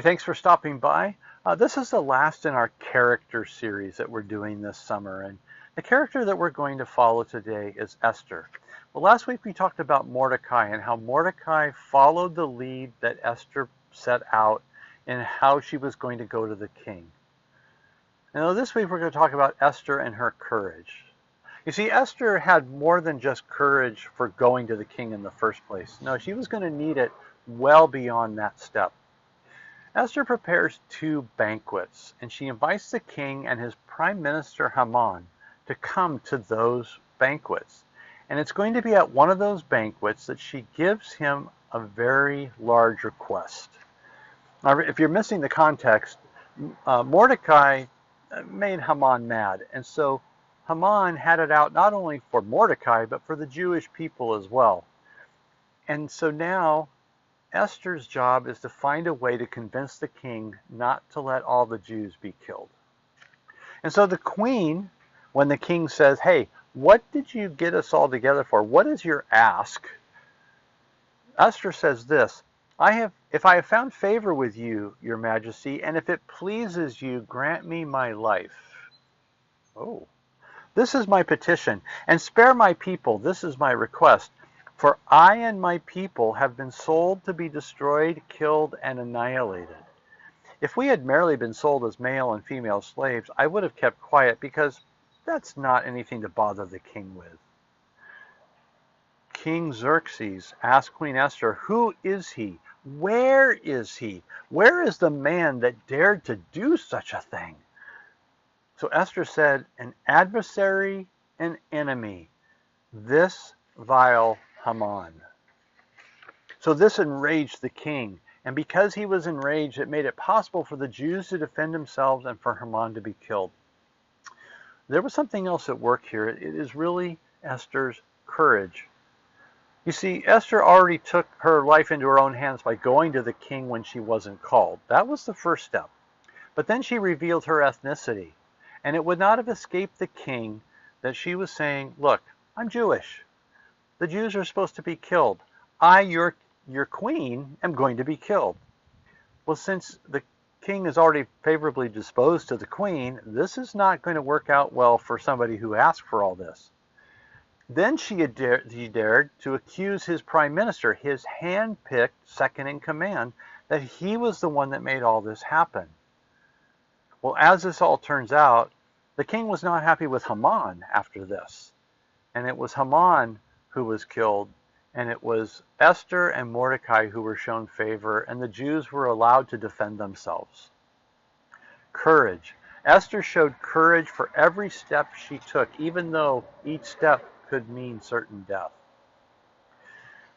thanks for stopping by. This is the last in our character series that we're doing this summer, and the character that we're going to follow today is Esther. Well, last week we talked about Mordecai and how Mordecai followed the lead that Esther set out and how she was going to go to the king. Now this week we're going to talk about Esther and her courage. You see, Esther had more than just courage for going to the king in the first place. No, she was going to need it well beyond that step. Esther prepares 2 banquets, and she invites the king and his prime minister Haman to come to those banquets. And it's going to be at one of those banquets that she gives him a very large request. Now, if you're missing the context, Mordecai made Haman mad, and so Haman had it out not only for Mordecai, but for the Jewish people as well. And so now Esther's job is to find a way to convince the king not to let all the Jews be killed. And so the queen, when the king says, hey, what did you get us all together for? What is your ask? Esther says this, if I have found favor with you, your majesty, and if it pleases you, grant me my life. Oh, this is my petition, and spare my people. This is my request. For I and my people have been sold to be destroyed, killed, and annihilated. If we had merely been sold as male and female slaves, I would have kept quiet, because that's not anything to bother the king with. King Xerxes asked Queen Esther, who is he? Where is he? Where is the man that dared to do such a thing? So Esther said, an adversary, an enemy, this vile Haman. So this enraged the king, and because he was enraged, it made it possible for the Jews to defend themselves and for Haman to be killed. There was something else at work here. It is really Esther's courage. You see, Esther already took her life into her own hands by going to the king when she wasn't called. That was the first step. But then she revealed her ethnicity, and it would not have escaped the king that she was saying, look, I'm Jewish. The Jews are supposed to be killed. I, your queen, am going to be killed. Well, since the king is already favorably disposed to the queen, this is not going to work out well for somebody who asked for all this. Then she dared to accuse his prime minister, his hand-picked second in command, that he was the one that made all this happen. Well, as this all turns out, the king was not happy with Haman after this. And it was Haman who was killed, and it was Esther and Mordecai who were shown favor, and the Jews were allowed to defend themselves. Courage. Esther showed courage for every step she took, even though each step could mean certain death.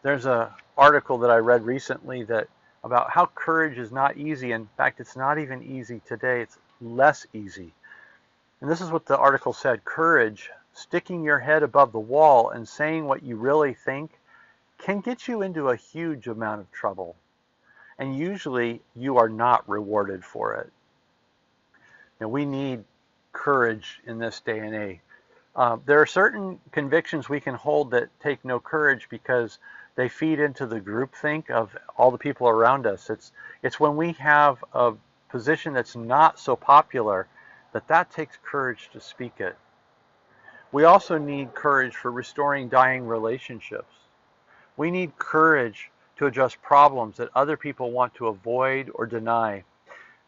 There's an article that I read recently about how courage is not easy. In fact, it's not even easy today. It's less easy. And this is what the article said. Courage, sticking your head above the wall and saying what you really think, can get you into a huge amount of trouble. And usually you are not rewarded for it. Now, we need courage in this day and age. There are certain convictions we can hold that take no courage because they feed into the groupthink of all the people around us. It's when we have a position that's not so popular that takes courage to speak it. We also need courage for restoring dying relationships. We need courage to address problems that other people want to avoid or deny.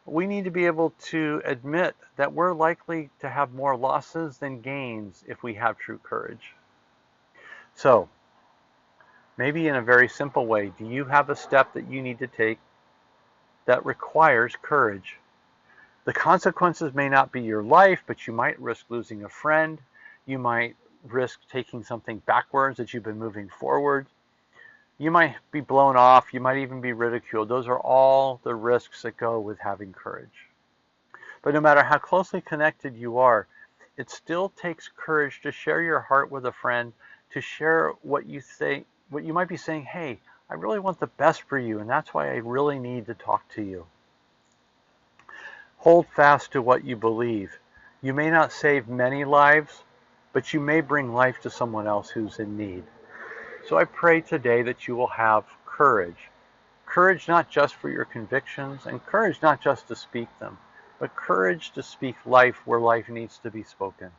We need to be able to admit that we're likely to have more losses than gains if we have true courage. So, maybe in a very simple way, do you have a step that you need to take that requires courage? The consequences may not be your life, but you might risk losing a friend. You might risk taking something backwards that you've been moving forward. You might be blown off. You might even be ridiculed. Those are all the risks that go with having courage. But no matter how closely connected you are, it still takes courage to share your heart with a friend, to share what you think, what you might be saying, hey, I really want the best for you, and that's why I really need to talk to you. Hold fast to what you believe. You may not save many lives, but you may bring life to someone else who's in need. So I pray today that you will have courage Courage not just for your convictions, and courage not just to speak them, but courage to speak life where life needs to be spoken.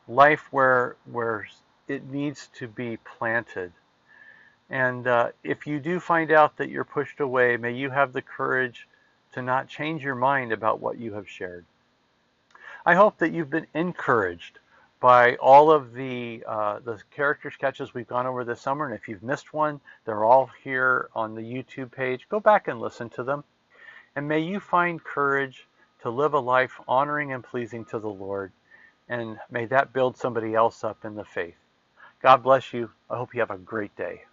Life where it needs to be planted. And if you do find out that you're pushed away, may you have the courage to not change your mind about what you have shared. I hope that you've been encouraged by all of the character sketches we've gone over this summer. And if you've missed one, they're all here on the YouTube page. Go back and listen to them. And may you find courage to live a life honoring and pleasing to the Lord. And may that build somebody else up in the faith. God bless you. I hope you have a great day.